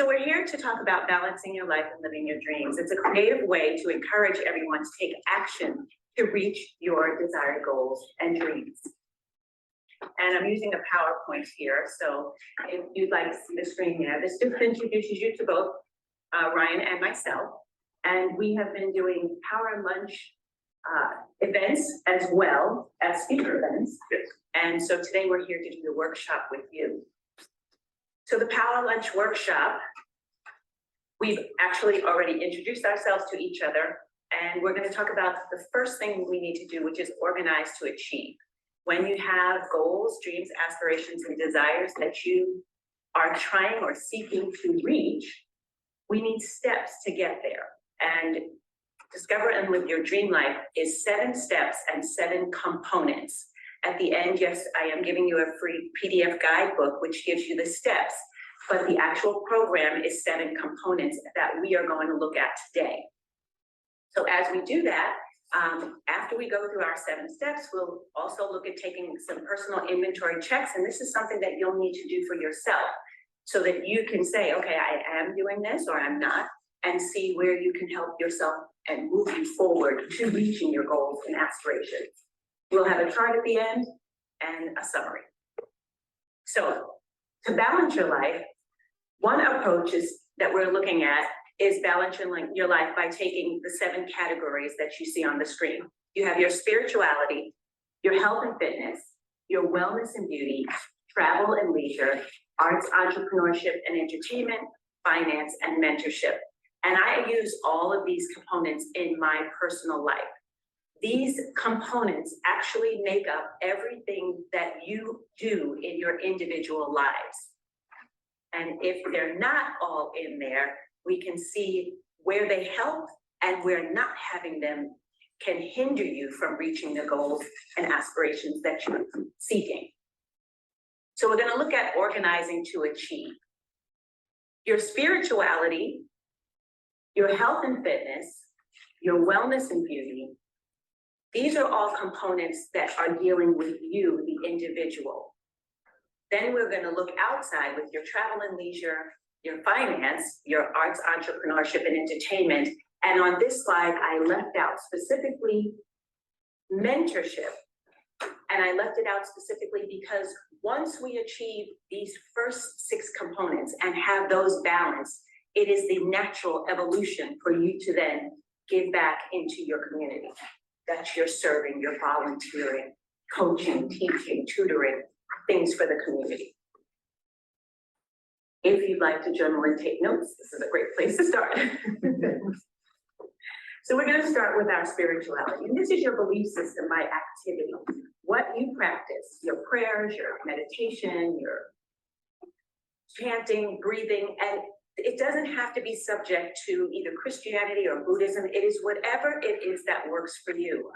So we're here to talk about balancing your life and living your dreams. It's a creative way to encourage everyone to take action to reach your desired goals and dreams. And I'm using a PowerPoint here, so if you'd like to see the screen there, this just introduces you to both Ryan and myself. And we have been doing power lunch events as well as speaker events. Yes. And so today we're here to do the workshop with you. So the Power Lunch Workshop, we've actually already introduced ourselves to each other, and we're going to talk about the first thing we need to do, which is organize to achieve. When you have goals, dreams, aspirations, and desires that you are trying or seeking to reach, we need steps to get there. And Discover and Live Your Dream Life is 7 steps and 7 components. At the end, yes, I am giving you a free PDF guidebook, which gives you the steps, but the actual program is 7 components that we are going to look at today. So as we do that, after we go through our 7 steps, we'll also look at taking some personal inventory checks, and this is something that you'll need to do for yourself so that you can say, okay, I am doing this or I'm not, and see where you can help yourself and move you forward to reaching your goals and aspirations. We'll have a chart at the end and a summary. So to balance your life, one approach that we're looking at is balancing your life by taking the 7 categories that you see on the screen. You have your spirituality, your health and fitness, your wellness and beauty, travel and leisure, arts, entrepreneurship and entertainment, finance, and mentorship. And I use all of these components in my personal life. These components actually make up everything that you do in your individual lives. And if they're not all in there, we can see where they help and where not having them can hinder you from reaching the goals and aspirations that you're seeking. So we're going to look at organizing to achieve. Your spirituality, your health and fitness, your wellness and beauty, these are all components that are dealing with you, the individual. Then we're going to look outside with your travel and leisure, your finance, your arts, entrepreneurship, and entertainment. And on this slide, I left out specifically mentorship. And I left it out specifically because once we achieve these first 6 components and have those balanced, it is the natural evolution for you to then give back into your community that you're serving, you're volunteering, coaching, teaching, tutoring, things for the community. If you'd like to journal and take notes, this is a great place to start. So we're going to start with our spirituality. And this is your belief system by activity. What you practice, your prayers, your meditation, your chanting, breathing, and it doesn't have to be subject to either Christianity or Buddhism. It is whatever it is that works for you.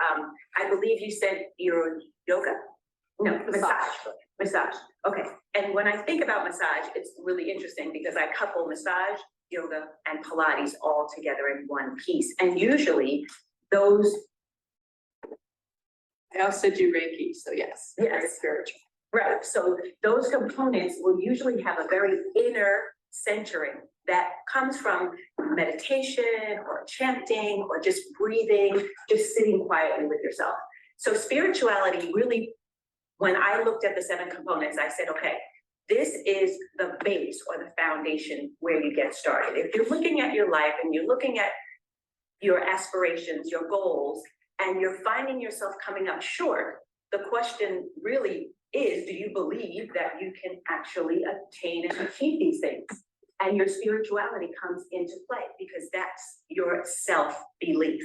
I believe you said your yoga? No, massage. Okay. And when I think about massage, it's really interesting because I couple massage, yoga, and Pilates all together in one piece. And usually those. I also do Reiki, so yes. Very spiritual. Right. So those components will usually have a very inner centering that comes from meditation or chanting or just breathing, just sitting quietly with yourself. So spirituality really, when I looked at the 7 components, I said, okay, this is the base or the foundation where you get started. If you're looking at your life and you're looking at your aspirations, your goals, and you're finding yourself coming up short, the question really is, do you believe that you can actually attain and achieve these things? And your spirituality comes into play because that's your self-belief.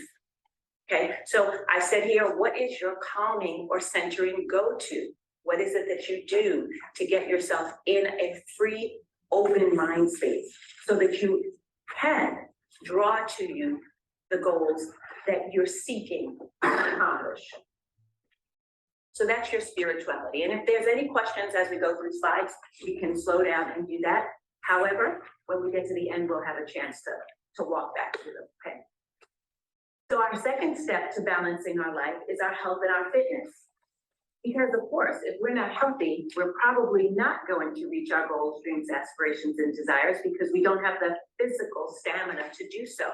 Okay, so I said here, what is your calming or centering go-to? What is it that you do to get yourself in a free, open mind space so that you can draw to you the goals that you're seeking to accomplish? So that's your spirituality. And if there's any questions as we go through slides, we can slow down and do that. However, when we get to the end, we'll have a chance to walk back through them, okay? So our second step to balancing our life is our health and our fitness. Because of course, if we're not healthy, we're probably not going to reach our goals, dreams, aspirations, and desires because we don't have the physical stamina to do so.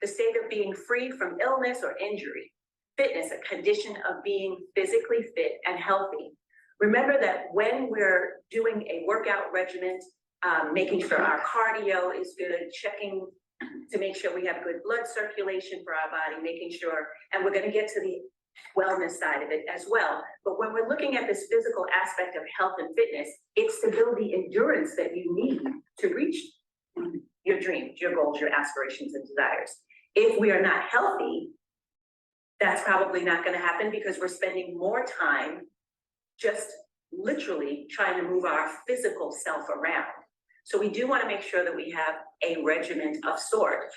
The state of being free from illness or injury. Fitness, a condition of being physically fit and healthy. Remember that when we're doing a workout regimen, making sure our cardio is good, checking to make sure we have good blood circulation for our body, making sure, and we're going to get to the wellness side of it as well. But when we're looking at this physical aspect of health and fitness, it's to build the endurance that you need to reach your dreams, your goals, your aspirations, and desires. If we are not healthy, that's probably not going to happen because we're spending more time just literally trying to move our physical self around. So we do want to make sure that we have a regimen of sort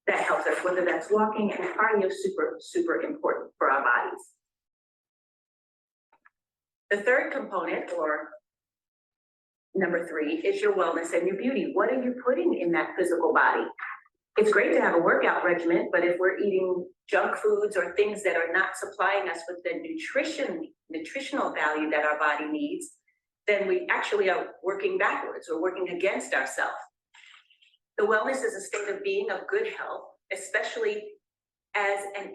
that helps us, whether that's walking, and cardio is super, super important for our bodies. The third component, or number 3, is your wellness and your beauty. What are you putting in that physical body? It's great to have a workout regimen, but if we're eating junk foods or things that are not supplying us with the nutritional value that our body needs, then we actually are working backwards or working against ourselves. The wellness is a state of being of good health, especially as an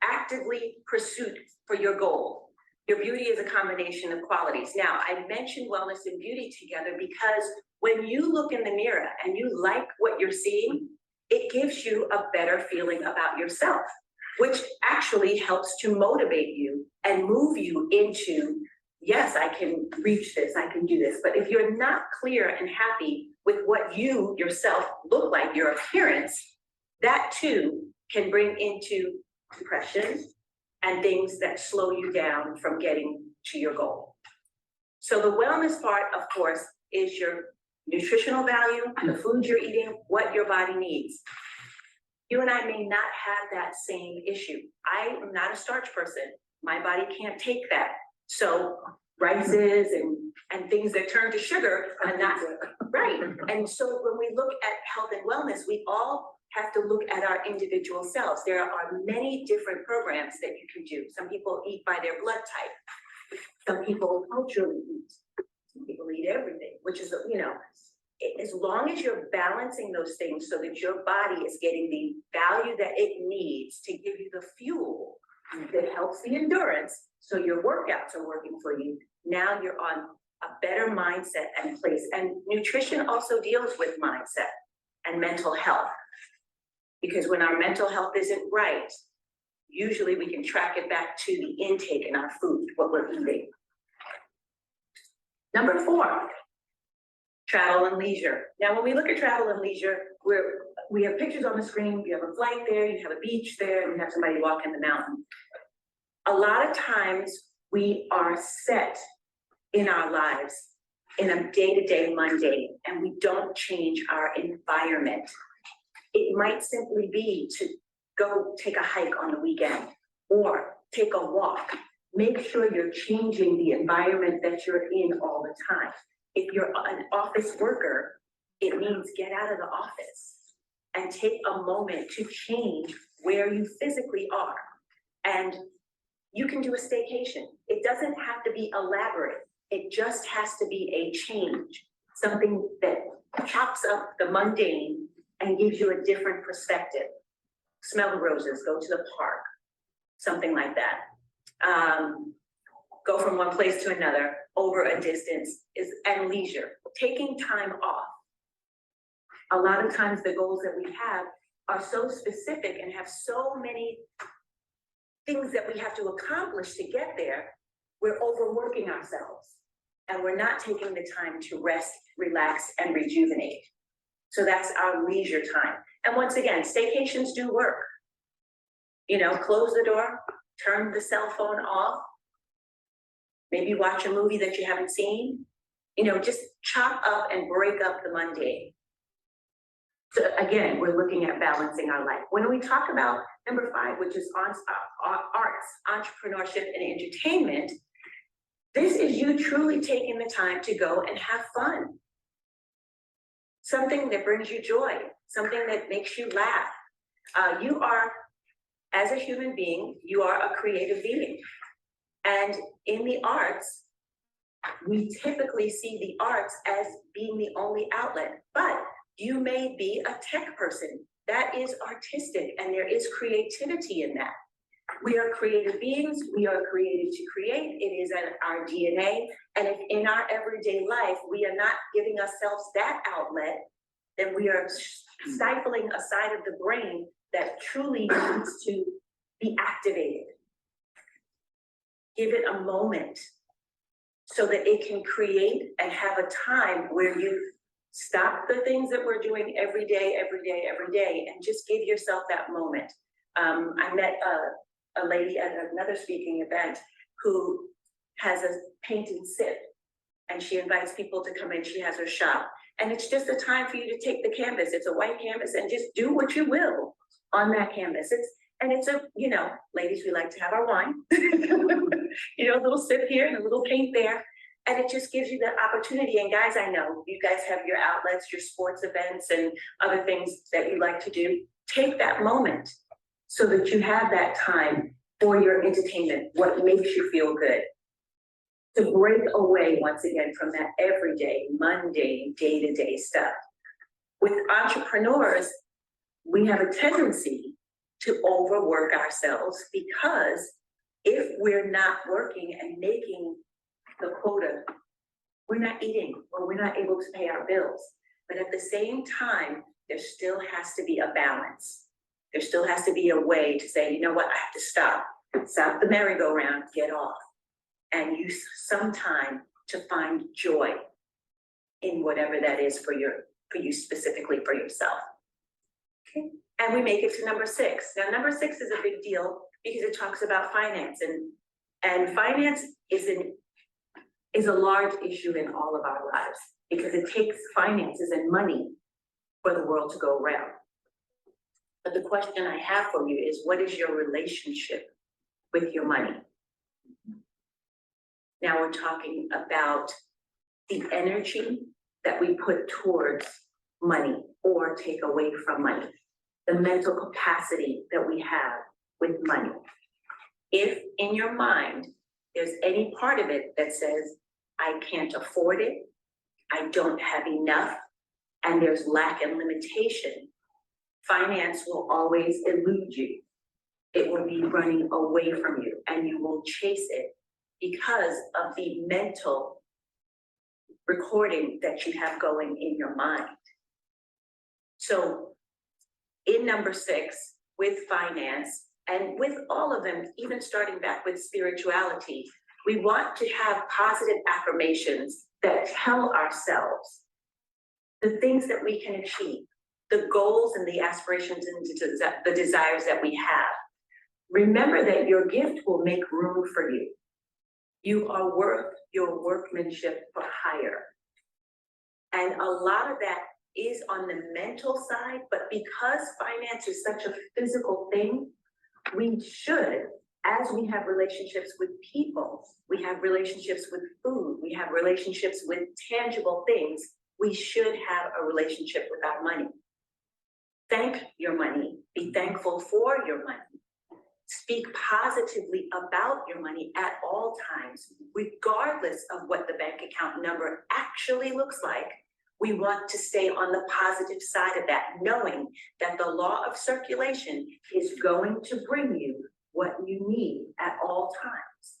actively pursuit for your goal. Your beauty is a combination of qualities. Now, I mentioned wellness and beauty together because when you look in the mirror and you like what you're seeing, it gives you a better feeling about yourself, which actually helps to motivate you and move you into, yes, I can reach this, I can do this. But if you're not clear and happy with what you yourself look like, your appearance, that too can bring into depression and things that slow you down from getting to your goal. So the wellness part, of course, is your nutritional value, the food you're eating, what your body needs. You and I may not have that same issue. I am not a starch person. My body can't take that. So rices and things that turn to sugar are not right. And so when we look at health and wellness, we all have to look at our individual selves. There are many different programs that you can do. Some people eat by their blood type. Some people culturally eat. Some people eat everything, which is, you know, as long as you're balancing those things so that your body is getting the value that it needs to give you the fuel that helps the endurance, so your workouts are working for you, now you're on a better mindset and place. And nutrition also deals with mindset and mental health. Because when our mental health isn't right, usually we can track it back to the intake in our food, what we're eating. Number 4, travel and leisure. Now, when we look at travel and leisure, we have pictures on the screen, you have a flight there, you have a beach there, and you have somebody walking the mountain. A lot of times we are set in our lives in a day-to-day Munday, and we don't change our environment. It might simply be to go take a hike on the weekend or take a walk. Make sure you're changing the environment that you're in all the time. If you're an office worker, it means get out of the office and take a moment to change where you physically are. And you can do a staycation. It doesn't have to be elaborate. It just has to be a change, something that chops up the mundane and gives you a different perspective. Smell the roses, go to the park, something like that. Go from one place to another over a distance and leisure. Taking time off. A lot of times the goals that we have are so specific and have so many things that we have to accomplish to get there, we're overworking ourselves and we're not taking the time to rest, relax, and rejuvenate. So that's our leisure time. And once again, staycations do work. You know, close the door, turn the cell phone off, maybe watch a movie that you haven't seen, you know, just chop up and break up the mundane. So again, we're looking at balancing our life. When we talk about number 5, which is arts, entrepreneurship, and entertainment, this is you truly taking the time to go and have fun. Something that brings you joy, something that makes you laugh. You are, as a human being, you are a creative being. And in the arts, we typically see the arts as being the only outlet, but you may be a tech person. That is artistic, and there is creativity in that. We are creative beings, we are created to create, it is in our DNA, and if in our everyday life, we are not giving ourselves that outlet, then we are stifling a side of the brain that truly needs to be activated. Give it a moment so that it can create and have a time where you stop the things that we're doing every day, and just give yourself that moment. I met a lady at another speaking event who has a paint and sip, and she invites people to come in. She has her shop, and it's just a time for you to take the canvas. It's a white canvas, and just do what you will on that canvas. It's a, you know, ladies, we like to have our wine, you know, a little sip here and a little paint there. And it just gives you that opportunity. And guys, I know you guys have your outlets, your sports events and other things that you like to do. Take that moment so that you have that time for your entertainment, what makes you feel good. To break away once again from that everyday, mundane, day-to-day stuff. With entrepreneurs, we have a tendency to overwork ourselves, because if we're not working and making the quota, we're not eating, or we're not able to pay our bills. But at the same time, there still has to be a balance. There still has to be a way to say, you know what, I have to stop the merry-go-round, get off, and use some time to find joy in whatever that is for you specifically, for yourself. Okay. And we make it to number 6. Now, number 6 is a big deal because it talks about finance, and finance is a large issue in all of our lives, because it takes finances and money for the world to go around. But the question I have for you is, what is your relationship with your money? Now we're talking about the energy that we put towards money or take away from money, the mental capacity that we have with money. If in your mind, there's any part of it that says, I can't afford it, I don't have enough, and there's lack and limitation, finance will always elude you. It will be running away from you, and you will chase it because of the mental recording that you have going in your mind. So in number 6, with finance, and with all of them, even starting back with spirituality, we want to have positive affirmations that tell ourselves the things that we can achieve, the goals and the aspirations and the desires that we have. Remember that your gift will make room for you. You are worth your workmanship for hire. And a lot of that is on the mental side, but because finance is such a physical thing, we should, as we have relationships with people, we have relationships with food, we have relationships with tangible things, we should have a relationship with our money. Thank your money, be thankful for your money. Speak positively about your money at all times, regardless of what the bank account number actually looks like. We want to stay on the positive side of that, knowing that the law of circulation is going to bring you what you need at all times.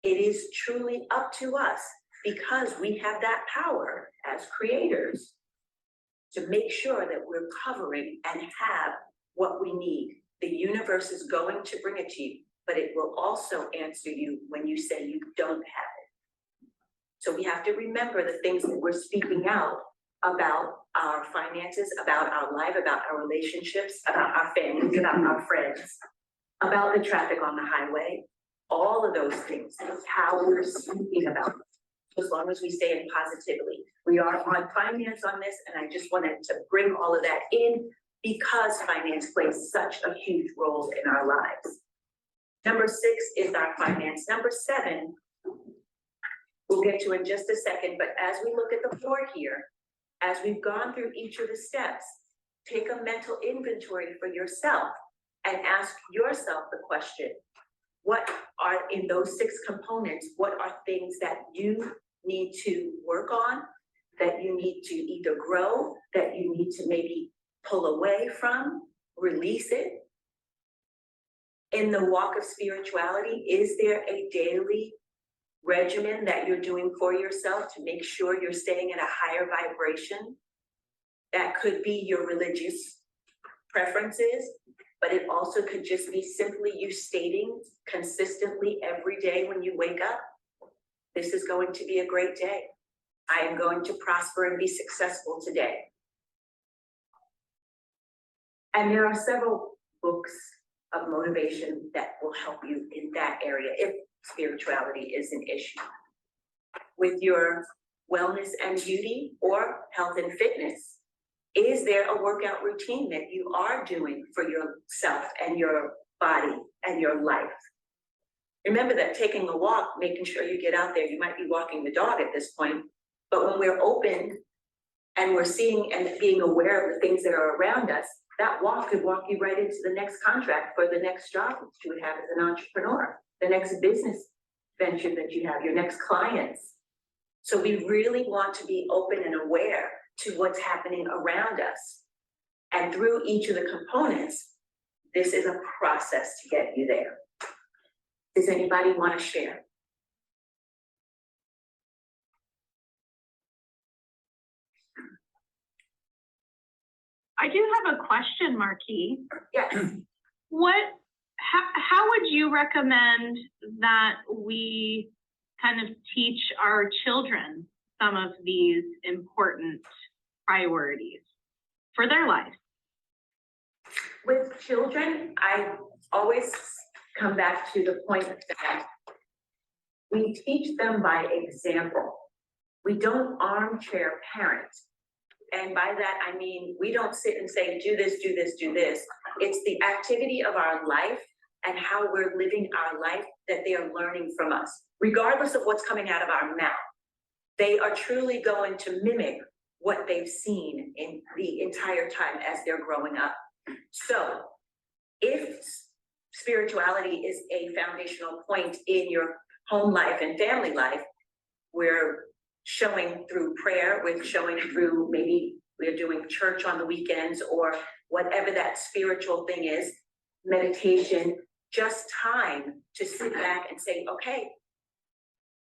It is truly up to us, because we have that power as creators to make sure that we're covering and have what we need. The universe is going to bring it to you, but it will also answer you when you say you don't have it. So we have to remember the things that we're speaking out about our finances, about our life, about our relationships, about our families, about our friends, about the traffic on the highway. All of those things is how we're speaking about them, as long as we stay in positivity. We are on finance on this, and I just wanted to bring all of that in because finance plays such a huge role in our lives. Number 6 is our finance. Number 7, we'll get to in just a second, but as we look at the board here, as we've gone through each of the steps, take a mental inventory for yourself and ask yourself the question, what are in those 6 components, what are things that you need to work on, that you need to either grow, that you need to maybe pull away from, release it. In the walk of spirituality, is there a daily regimen that you're doing for yourself to make sure you're staying at a higher vibration? That could be your religious preferences, but it also could just be simply you stating consistently every day when you wake up, this is going to be a great day. I am going to prosper and be successful today. And there are several books of motivation that will help you in that area if spirituality is an issue. With your wellness and beauty or health and fitness, is there a workout routine that you are doing for yourself and your body and your life? Remember that taking a walk, making sure you get out there, you might be walking the dog at this point, but when we're open and we're seeing and being aware of the things that are around us, that walk could walk you right into the next contract for the next job that you would have as an entrepreneur, the next business venture that you have, your next clients. So we really want to be open and aware to what's happening around us. And through each of the components, this is a process to get you there. Does anybody want to share? I do have a question, MarQue. Yes. How would you recommend that we kind of teach our children some of these important priorities for their life? With children, I always come back to the point that we teach them by example. We don't armchair parent. And by that, I mean, we don't sit and say, do this, do this, do this. It's the activity of our life and how we're living our life that they are learning from us, regardless of what's coming out of our mouth. They are truly going to mimic what they've seen in the entire time as they're growing up. So if spirituality is a foundational point in your home life and family life, we're showing through prayer, we're showing through, maybe we're doing church on the weekends or whatever that spiritual thing is, meditation, just time to sit back and say, okay,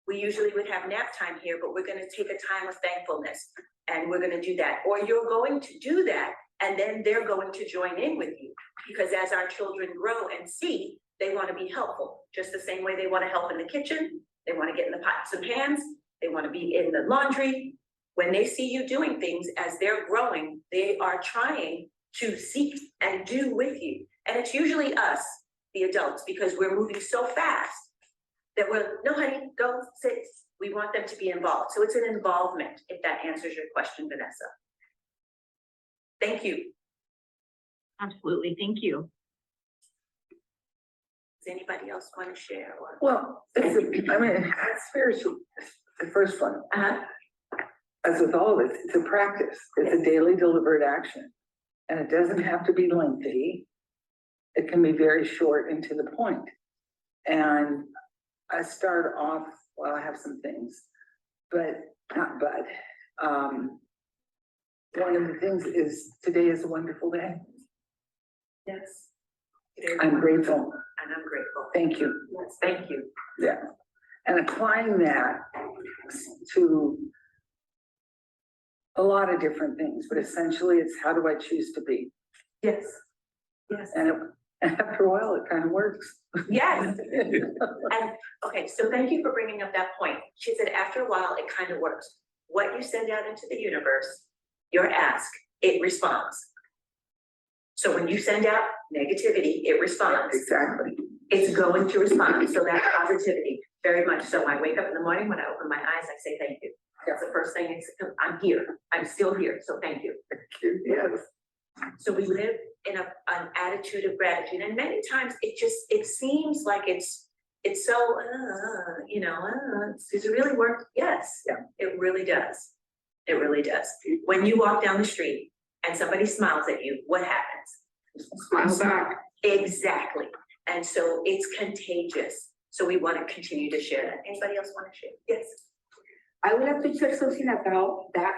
we usually would have nap time here, but we're going to take a time of thankfulness and we're going to do that. Or you're going to do that and then they're going to join in with you, because as our children grow and see, they want to be helpful, just the same way they want to help in the kitchen, they want to get in the pots and pans, they want to be in the laundry. When they see you doing things as they're growing, they are trying to seek and do with you. And it's usually us, the adults, because we're moving so fast that we're, no honey, go sit. We want them to be involved. So it's an involvement, if that answers your question, Vanessa. Thank you. Absolutely, thank you. Does anybody else want to share? Or? Well, that's spiritual, the first one. As with all of it, it's a practice. It's a daily deliberate action. And it doesn't have to be lengthy. It can be very short and to the point. And I start off, well, I have some things, one of the things is today is a wonderful day. Yes. I'm grateful. And I'm grateful. Thank you. Yes, thank you. Yeah. And applying that to a lot of different things, but essentially it's how do I choose to be? Yes. Yes. And after a while, it kind of works. Yes. And okay, so thank you for bringing up that point. She said, after a while, it kind of works. What you send out into the universe, your ask, it responds. So when you send out negativity, it responds. Exactly. It's going to respond. So that positivity, very much so. I wake up in the morning, when I open my eyes, I say thank you. That's the first thing. I'm here. I'm still here. So thank you. Thank you. Yes. So we live in an attitude of gratitude, and many times it seems like it's so does it really work? Yes, yeah, it really does. It really does. When you walk down the street and somebody smiles at you, what happens? Smile back. Exactly. And so it's contagious. So we want to continue to share that. Anybody else want to share? Yes. I would like to share something about that,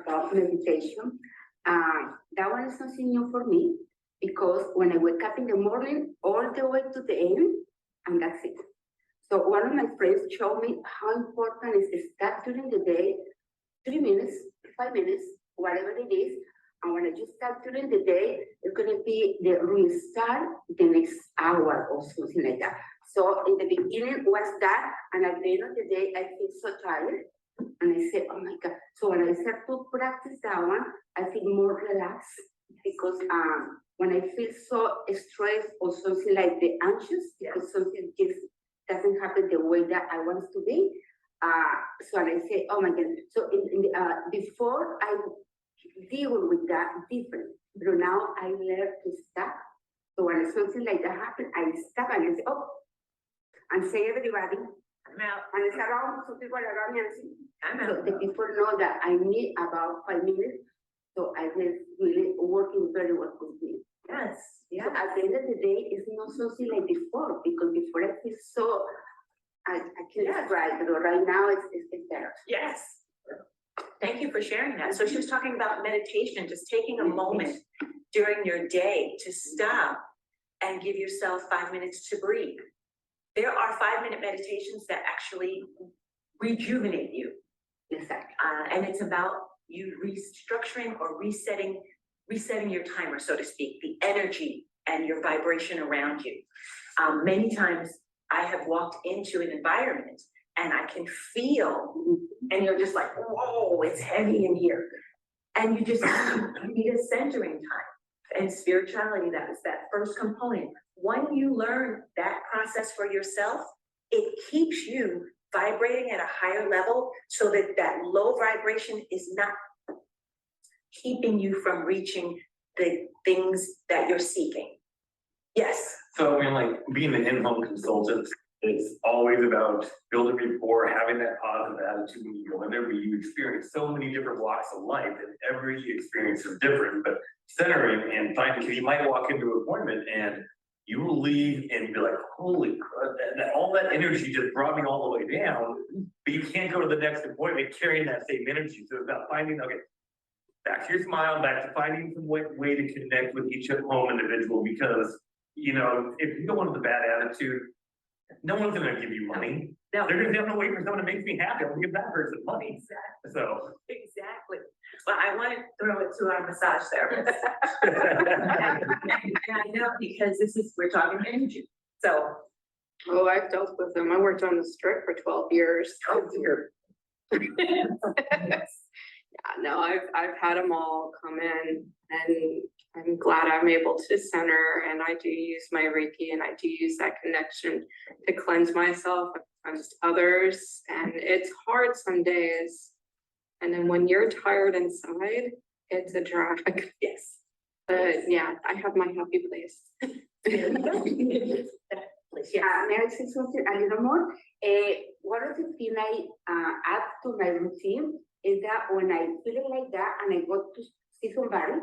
about meditation. That one is something new for me because when I wake up in the morning, all the way to the end, and that's it. So one of my friends showed me how important it is to start during the day, 3 minutes, 5 minutes, whatever it is. And when I just start during the day, it's going to be the restart the next hour or something like that. So in the beginning was that, and at the end of the day, I feel so tired. And I said, oh my God. So when I start to practice that one, I feel more relaxed because when I feel so stressed or something like the anxious, because something just doesn't happen the way that I want it to be. So I say, oh my God. So before I deal with that different, but now I learn to stop. So when something like that happens, I stop and I say, oh, and say everybody, I'm out. and it's around, so people around me and say, I'm so out. the people know that I need about 5 minutes. So I was really working very well with me. Yes. So at the end of the day, it's not something like before, because before I feel so, I can't describe, but right now it's better. Yes. Thank you for sharing that. So she was talking about meditation, just taking a moment during your day to stop and give yourself 5 minutes to breathe. There are 5-minute meditations that actually rejuvenate you. Exactly. And it's about you restructuring or resetting your timer, so to speak, the energy and your vibration around you. Many times I have walked into an environment and I can feel, and you're just like, whoa, it's heavy in here. And you just you need a centering time. And spirituality, that is that first component. When you learn that process for yourself, it keeps you vibrating at a higher level so that that low vibration is not keeping you from reaching the things that you're seeking. Yes. So I mean, like being an in-home consultant, it's always about building rapport, having that positive attitude when you go in there, but you experience so many different walks of life and every experience is different, but centering and finding, because you might walk into an appointment and you will leave and be like, holy crap, all that energy just brought me all the way down, but you can't go to the next appointment carrying that same energy. So it's about finding, okay, back to your smile, back to finding some way to connect with each home individual, because, you know, if you go into the bad attitude, no one's gonna give you money. No. They're gonna wait for someone to make me happy. I'll give that person money. Exactly. So. Exactly. Well, I want to throw it to our massage therapist. And I know because we're talking energy. So. Oh, I've dealt with them. I worked on the strip for 12 years. Oh, dear. Yeah, no, I've had them all come in, and I'm glad I'm able to center, and I do use my Reiki, and I do use that connection to cleanse myself, cleanse others, and it's hard some days. And then when you're tired inside, it's a drag. Yes. But yeah, I have my happy place. May I say something a little more? One of the things I add to my routine is that when I feel like that and I go to see somebody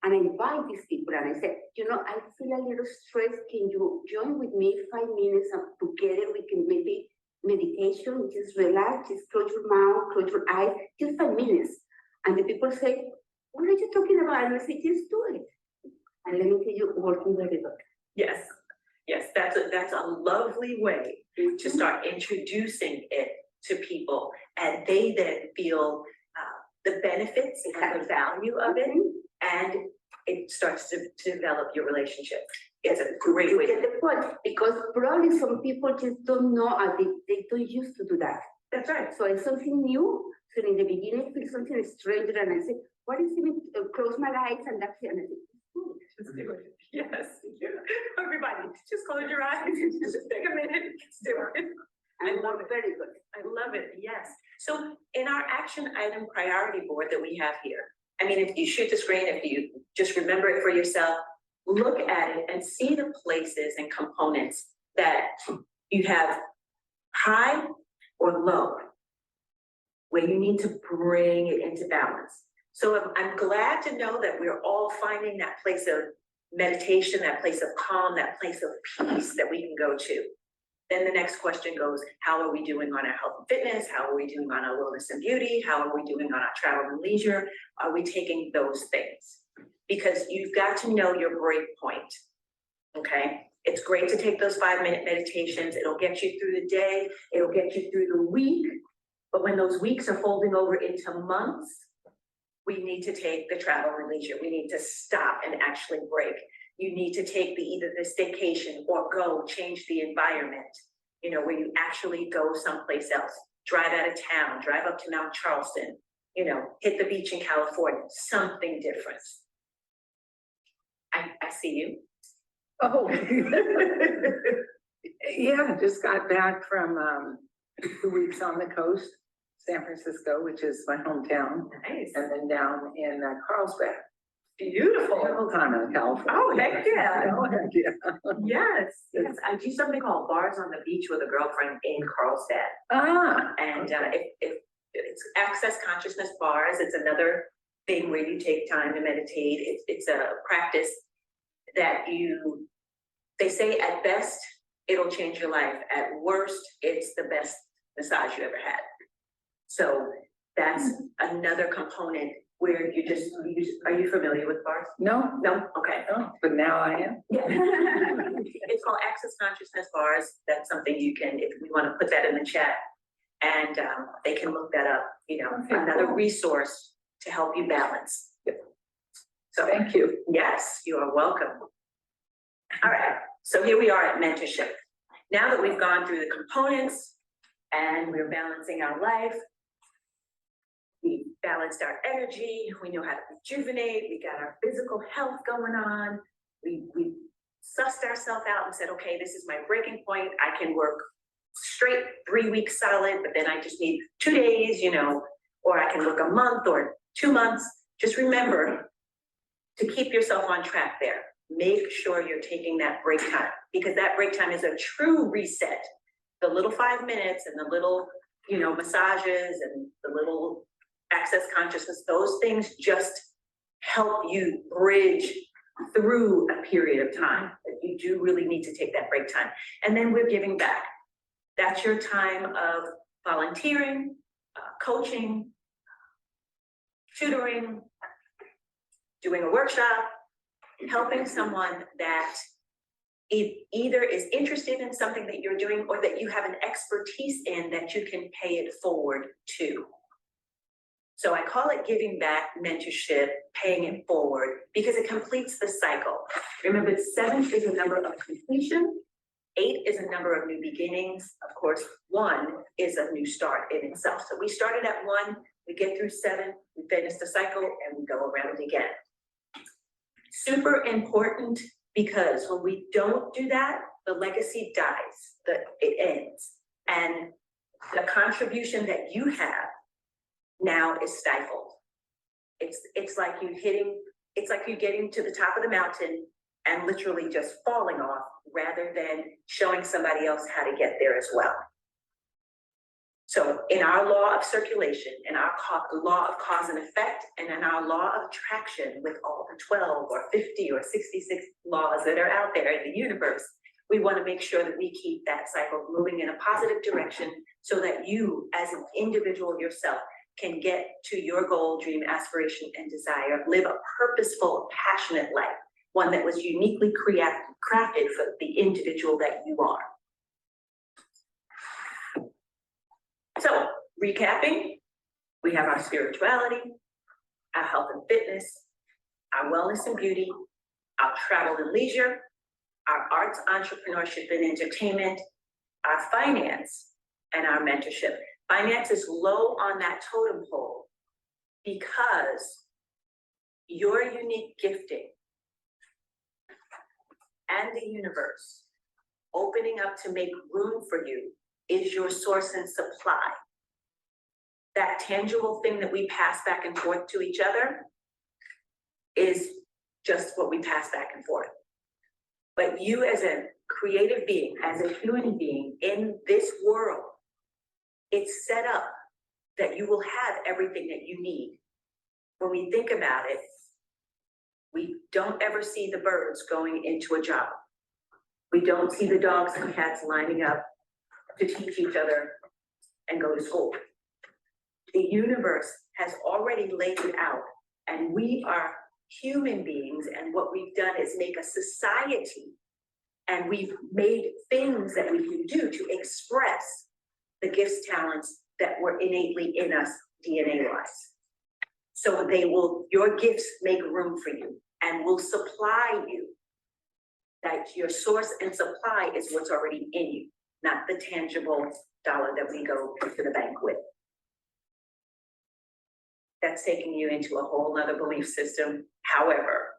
and I invite these people and I say, you know, I feel a little stressed. Can you join with me 5 minutes and together we can maybe meditation, just relax, just close your mouth, close your eyes, just 5 minutes. And the people say, what are you talking about? And I say, just do it. And let me tell you, working very good. Yes. Yes, that's a lovely way to start introducing it to people, and they then feel the benefits and the value of it, and it starts to develop your relationship. It's a great way. You get the point, because probably some people just don't know, and they don't used to do that. That's right. So it's something new. So in the beginning, I feel something stranger, and I say, what is it? Close my eyes, and that's it. And I say, just do it. Yes. Everybody, just close your eyes. Just take a minute. Let's do it. I love it. Very good. I love it. Yes. So in our action item priority board that we have here, I mean, if you shoot the screen, if you just remember it for yourself, look at it and see the places and components that you have high or low, where you need to bring it into balance. So I'm glad to know that we're all finding that place of meditation, that place of calm, that place of peace that we can go to. Then the next question goes, how are we doing on our health and fitness? How are we doing on our wellness and beauty? How are we doing on our travel and leisure? Are we taking those things? Because you've got to know your break point, okay? It's great to take those 5-minute meditations. It'll get you through the day. It'll get you through the week. But when those weeks are folding over into months, we need to take the travel and leisure. We need to stop and actually break. You need to take either the staycation or go change the environment, where you actually go someplace else, drive out of town, drive up to Mount Charleston, hit the beach in California, something different. I see you. Oh. Yeah, just got back from 2 weeks on the coast, San Francisco, which is my hometown, Nice. and then down in Carlsbad. Beautiful. Whole time in California. Oh, heck yeah. Oh, heck yeah. Yes, yes. I do something called Bars on the Beach with a Girlfriend in Carlsbad. Ah, And if it's access consciousness bars, it's another thing where you take time to meditate. It's a practice that they say at best, it'll change your life. At worst, it's the best massage you ever had. So that's another component where are you familiar with bars? no, No? Okay. no, but now I am. Yeah. It's called access consciousness bars. That's something you can, if we want to put that in the chat, and they can look that up, Okay, another cool. resource to help you balance. So Thank you. yes, you are welcome. All right, so here we are at mentorship. Now that we've gone through the components and we're balancing our life, we balanced our energy, we know how to rejuvenate, we got our physical health going on, we sussed ourselves out and said, okay, this is my breaking point. I can work straight 3 weeks solid, but then I just need 2 days, or I can work a month or 2 months. Just remember to keep yourself on track there. Make sure you're taking that break time, because that break time is a true reset. The little 5 minutes and the little, massages and the little access consciousness, those things just help you bridge through a period of time. You do really need to take that break time. And then we're giving back. That's your time of volunteering, coaching, tutoring, doing a workshop, helping someone that either is interested in something that you're doing or that you have an expertise in that you can pay it forward to. So I call it giving back, mentorship, paying it forward, because it completes the cycle. Remember, 7 is a number of completion, 8 is a number of new beginnings. Of course, 1 is a new start in itself. So we started at 1, we get through 7, we finish the cycle, and we go around again. Super important, because when we don't do that, the legacy dies, it ends. And the contribution that you have now is stifled. It's like you getting to the top of the mountain and literally just falling off, rather than showing somebody else how to get there as well. So in our law of circulation, in our law of cause and effect, and in our law of attraction, with all the 12 or 50 or 66 laws that are out there in the universe, we want to make sure that we keep that cycle moving in a positive direction, so that you as an individual yourself can get to your goal, dream, aspiration, and desire, live a purposeful, passionate life, one that was uniquely crafted for the individual that you are. So, recapping, we have our spirituality, our health and fitness, our wellness and beauty, our travel and leisure, our arts, entrepreneurship, and entertainment, our finance, and our mentorship. Finance is low on that totem pole because your unique gifting and the universe opening up to make room for you is your source and supply. That tangible thing that we pass back and forth to each other is just what we pass back and forth. But you as a creative being, as a human being in this world, it's set up that you will have everything that you need. When we think about it, We don't ever see the birds going into a job. We don't see the dogs and cats lining up to teach each other and go to school. The universe has already laid it out, and we are human beings, and what we've done is make a society, and we've made things that we can do to express the gifts, talents that were innately in us DNA-wise. So your gifts make room for you and will supply you. That your source and supply is what's already in you, not the tangible dollar that we go to the bank with. That's taking you into a whole other belief system. However,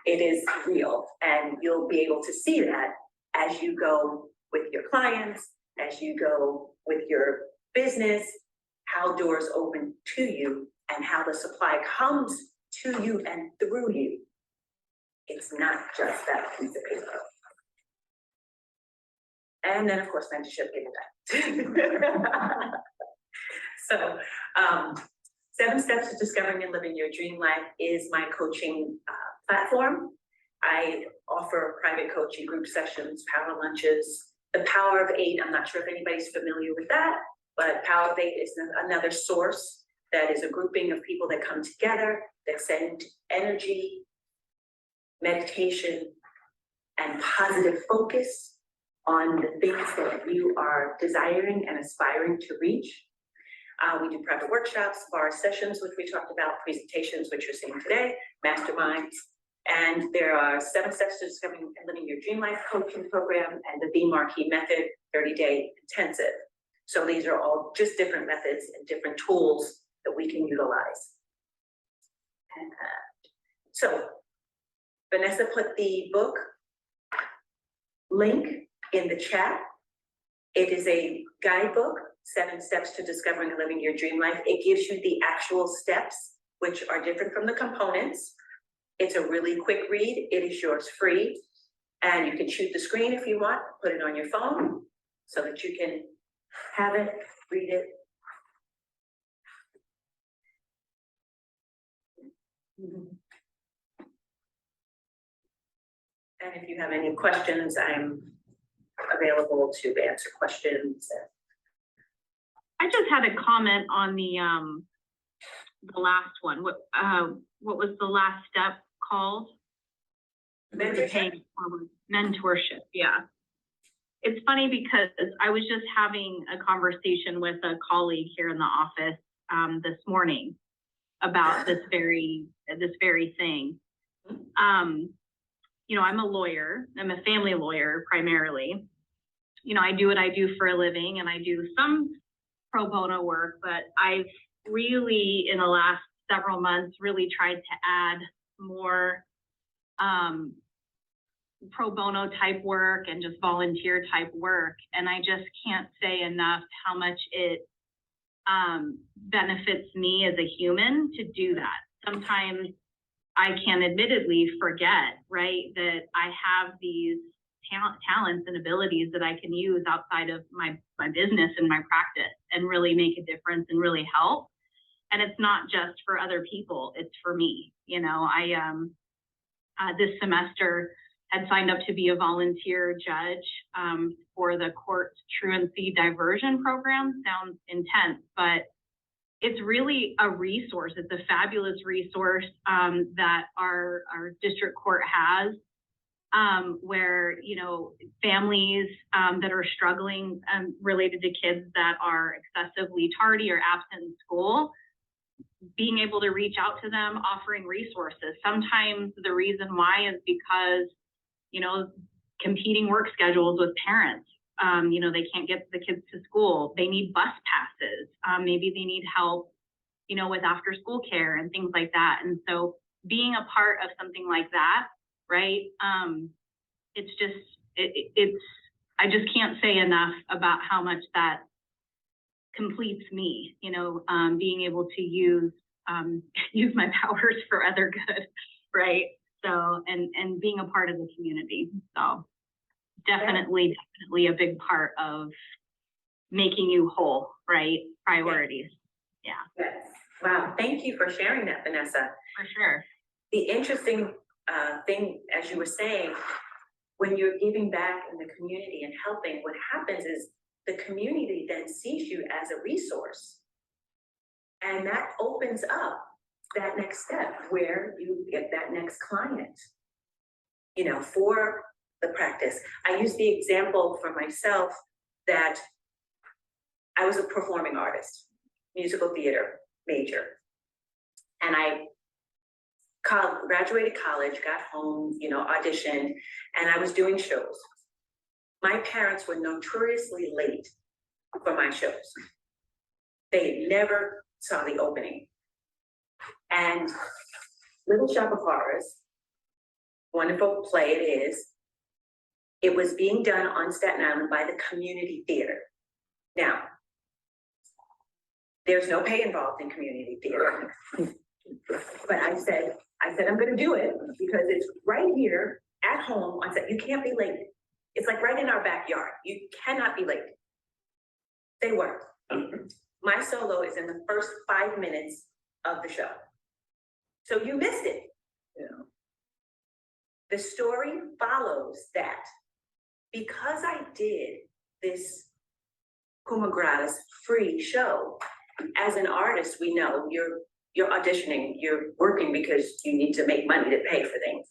it is real, and you'll be able to see that as you go with your clients, as you go with your business, how doors open to you and how the supply comes to you and through you. It's not just that piece of paper. And then, of course, mentorship given that. So, 7 Steps to Discovering and Living Your Dream Life is my coaching platform. I offer private coaching, group sessions, power lunches. The Power of 8, I'm not sure if anybody's familiar with that, but Power of 8 is another source that is a grouping of people that come together, that send energy, meditation, and positive focus on the things that you are desiring and aspiring to reach. We do private workshops, bar sessions, which we talked about, presentations, which you're seeing today, masterminds, and there are 7 Steps to Discovering and Living Your Dream Life coaching program and the MarQue method 30-day intensive. So these are all just different methods and different tools that we can utilize. And so Vanessa put the book link in the chat. It is a guidebook, 7 Steps to Discovering and Living Your Dream Life. It gives you the actual steps, which are different from the components. It's a really quick read. It is yours free. And you can shoot the screen if you want, put it on your phone so that you can have it, read it. And if you have any questions, I'm available to answer questions. I just had a comment on the last one. What was the last step called? Mentorship. Mentorship, yeah. It's funny because I was just having a conversation with a colleague here in the office this morning about this very thing. You know, I'm a lawyer. I'm a family lawyer primarily. You know, I do what I do for a living, and I do some pro bono work, but I've really, in the last several months, really tried to add more pro bono type work and just volunteer type work. And I just can't say enough how much it benefits me as a human to do that. Sometimes I can admittedly forget, right, that I have these talents and abilities that I can use outside of my business and my practice and really make a difference and really help. And it's not just for other people, it's for me. You know, I this semester had signed up to be a volunteer judge for the court's truancy diversion program. Sounds intense, but it's really a resource. It's a fabulous resource that our district court has, where, you know, families that are struggling related to kids that are excessively tardy or absent in school, being able to reach out to them, offering resources. Sometimes the reason why is because, you know, competing work schedules with parents. You know, they can't get the kids to school. They need bus passes. Maybe they need help, you know, with after school care and things like that. And so being a part of something like that, right? It's just, I just can't say enough about how much that completes me, you know, being able to use my powers for other good, right? So, and being a part of the community. So definitely a big part of making you whole, right? Priorities. Yeah. Yes. Wow. Thank you for sharing that, Vanessa. For sure. The interesting thing, as you were saying, when you're giving back in the community and helping, what happens is the community then sees you as a resource. And that opens up that next step where you get that next client, you know, for the practice. I use the example for myself that I was a performing artist, musical theater major. And I graduated college, got home, you know, auditioned, and I was doing shows. My parents were notoriously late for my shows. They never saw the opening. And Little Shop of Horrors, wonderful play it is, it was being done on Staten Island by the community theater. Now, there's no pay involved in community theater. But I said, I'm gonna do it because it's right here at home on set. You can't be late. It's like right in our backyard. You cannot be late. They weren't. My solo is in the first 5 minutes of the show. So you missed it. Yeah. The story follows that because I did this Cum Gratis free show, as an artist, we know you're auditioning, you're working because you need to make money to pay for things.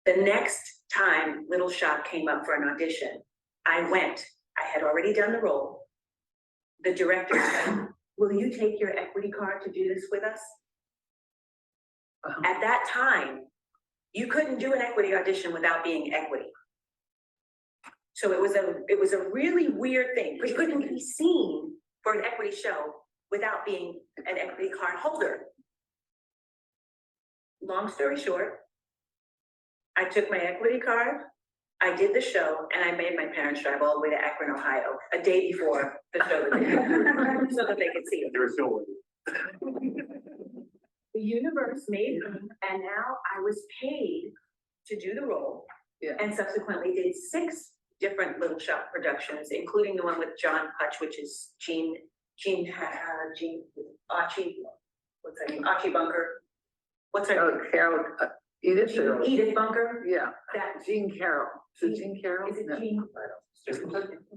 The next time Little Shop came up for an audition, I went. I had already done the role. The director said, will you take your equity card to do this with us? At that time, you couldn't do an equity audition without being equity. So it was a really weird thing because you couldn't be seen for an equity show without being an equity card holder. Long story short, I took my equity card, I did the show, and I made my parents drive all the way to Akron, Ohio, a day before the show so that they could see it. They were still working. The universe made me, and now I was paid to do the role. Yeah. And subsequently did 6 different Little Shop productions, including the one with John Hutch, which is Archie, what's her name? Archie Bunker. What's her name? Oh, Carol, Edith. Edith Bunker. Yeah, That Jean Carroll. Is it Jean Carroll? is it No. Jean?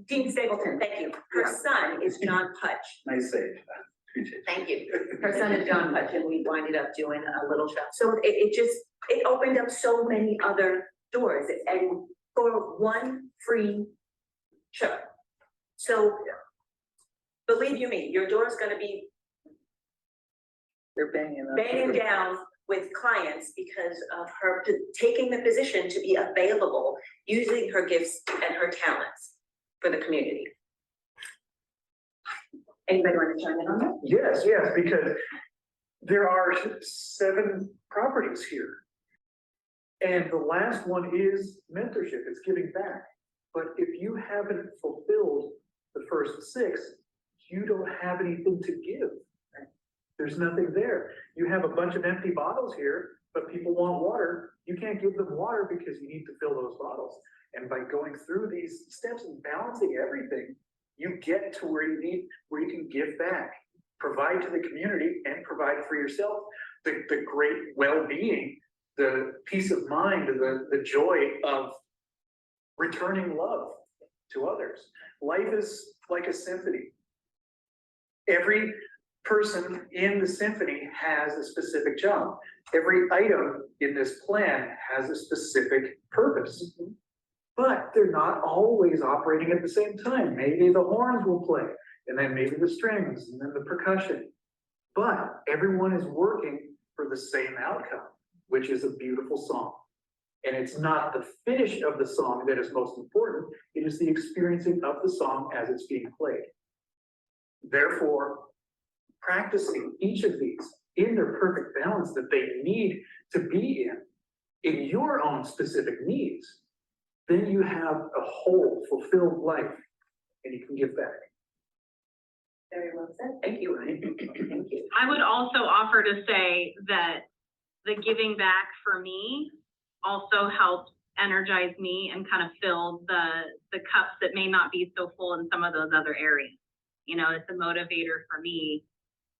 Jean Stapleton. Thank you. Her Yeah. son is John Hutch. Nice save. Thank you. Her son is John Hutch, and we winded up doing a Little Shop. So it opened up so many other doors, and for one free show. So believe you me, your door is going to be They're banging up. banging down with clients because of her taking the position to be available, using her gifts and her talents for the community. Anybody want to chime in on that? Yes, because there are 7 properties here. And the last one is mentorship, it's giving back. But if you haven't fulfilled the first 6, you don't have anything to give. There's nothing there. You have a bunch of empty bottles here, but people want water. You can't give them water because you need to fill those bottles. And by going through these steps and balancing everything, you get to where you can give back, provide to the community and provide for yourself the great well-being, the peace of mind, the joy of returning love to others. Life is like a symphony. Every person in the symphony has a specific job. Every item in this plan has a specific purpose. But they're not always operating at the same time. Maybe the horns will play, and then maybe the strings, and then the percussion. But everyone is working for the same outcome, which is a beautiful song. And it's not the finish of the song that is most important, it is the experiencing of the song as it's being played. Therefore, practicing each of these in their perfect balance that they need to be in your own specific needs, then you have a whole fulfilled life and you can give back. Very well said. Thank you, Ryan. Thank you. I would also offer to say that the giving back for me also helps energize me and kind of fill the cups that may not be so full in some of those other areas. You know, it's a motivator for me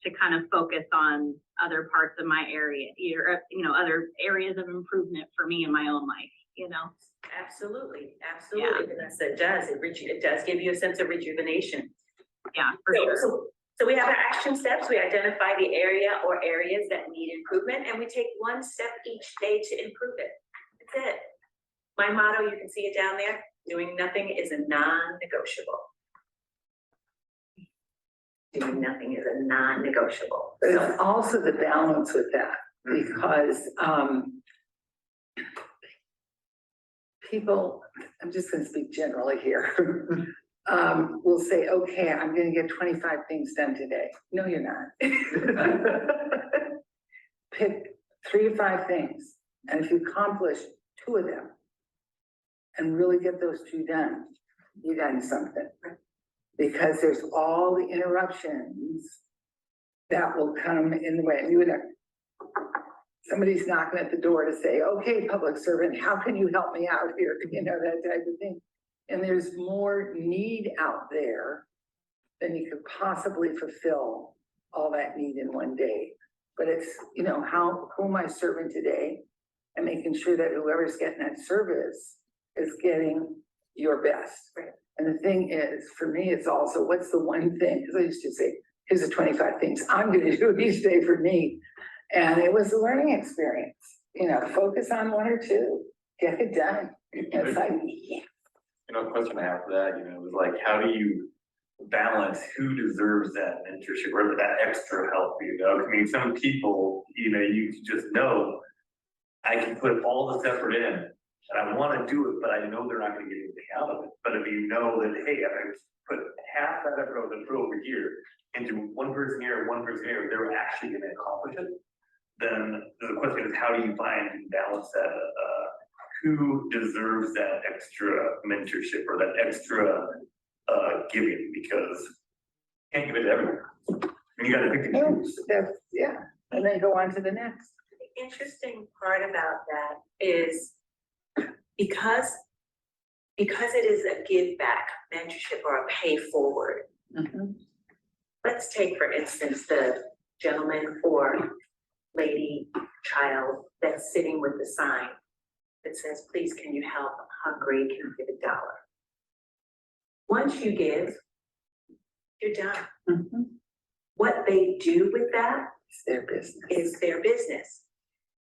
to kind of focus on other parts of my area, other areas of improvement for me in my own life, Absolutely, absolutely. And it does give you a sense of rejuvenation. Yeah, for sure. So we have our action steps. We identify the area or areas that need improvement, and we take one step each day to improve it. That's it. My motto, you can see it down there, doing nothing is a non-negotiable. Doing nothing is a non-negotiable. But it's also the balance with that, because people, I'm just gonna speak generally here, will say, okay, I'm gonna get 25 things done today. No, you're not. Pick 3 to 5 things, and if you accomplish 2 of them and really get those 2 done, you done something. Because there's all the interruptions that will come in the way. And you would have, somebody's knocking at the door to say, okay, public servant, how can you help me out here? That type of thing. And there's more need out there than you could possibly fulfill all that need in one day. But it's, who am I serving today? And making sure that whoever's getting that service is getting your best. Right. And the thing is, for me, it's also, what's the one thing, because I used to say, here's the 25 things I'm gonna do each day for me. And it was a learning experience, focus on 1 or 2, get it done. It's like, yeah. The question I have for that, is like, how do you balance who deserves that mentorship or that extra help, I mean, some people, you just know, I can put all this effort in, and I want to do it, but I know they're not going to get anything out of it. But if you know that, hey, if I put half that effort over here into one person here, they're actually going to accomplish it. Then the question is, how do you find and balance that? Who deserves that extra mentorship or that extra giving? Because you can't give it to everyone. And you got to pick and choose. Yeah, and then go on to the next. The interesting part about that is because it is a give back mentorship or a pay forward. Mm-hmm. Let's take, for instance, the gentleman or lady, child that's sitting with the sign that says, please, can you help? I'm hungry, can you give $1? Once you give, you're done. Mm-hmm. What they do with that It's their business. is their business.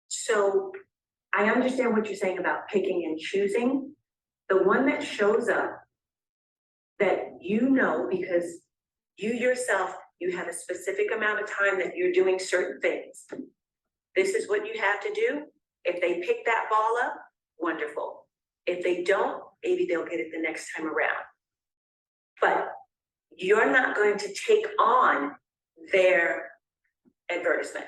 So I understand what you're saying about picking and choosing. The one that shows up that because you yourself, you have a specific amount of time that you're doing certain things. This is what you have to do. If they pick that ball up, wonderful. If they don't, maybe they'll get it the next time around. But you're not going to take on their advertisement.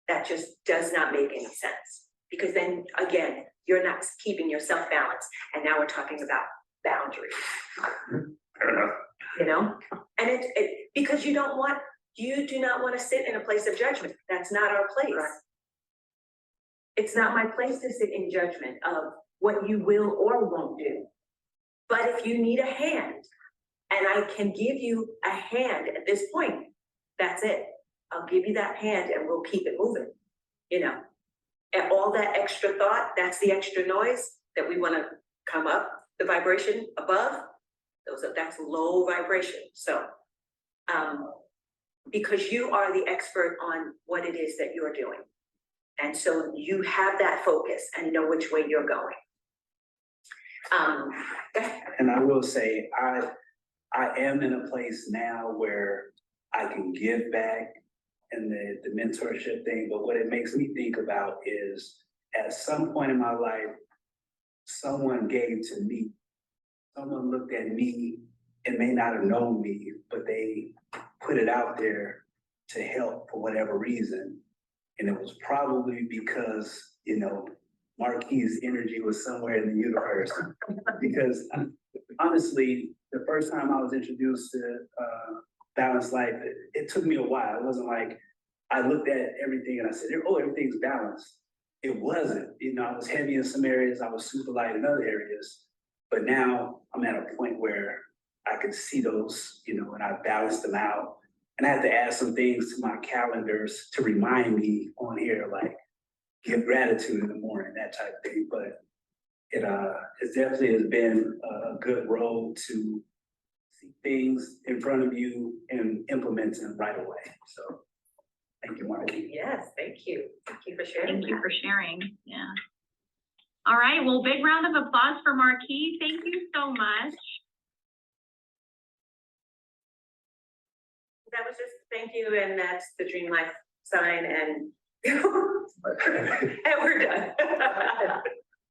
That just does not make any sense. Because then again, you're not keeping yourself balanced. And now we're talking about boundaries. Fair enough. And it's because you do not want to sit in a place of judgment. That's not our place. Right. It's not my place to sit in judgment of what you will or won't do. But if you need a hand, and I can give you a hand at this point, that's it. I'll give you that hand and we'll keep it moving, And all that extra thought, that's the extra noise that we want to come up, the vibration above, that's low vibration. So, because you are the expert on what it is that you're doing. And so you have that focus and know which way you're going. And I will say, I am in a place now where I can give back and the mentorship thing, but what it makes me think about is at some point in my life, someone gave to me, someone looked at me and may not have known me, but they put it out there to help for whatever reason. And it was probably because, MarQue's energy was somewhere in the universe. Because honestly, the first time I was introduced to balanced life, it took me a while. It wasn't like I looked at everything and I said, oh, everything's balanced. It wasn't. I was heavy in some areas, I was super light in other areas. But now I'm at a point where I can see those, and I balance them out. And I have to add some things to my calendars to remind me on here, like give gratitude in the morning, that type of thing. But it definitely has been a good road to see things in front of you and implement them right away. So thank you, MarQue. Yes, thank you. Thank you for sharing. Thank you that. for sharing, yeah. All right, well, big round of applause for MarQue. Thank you so much. That was just, thank you, and that's the Dream Life sign, and and we're done.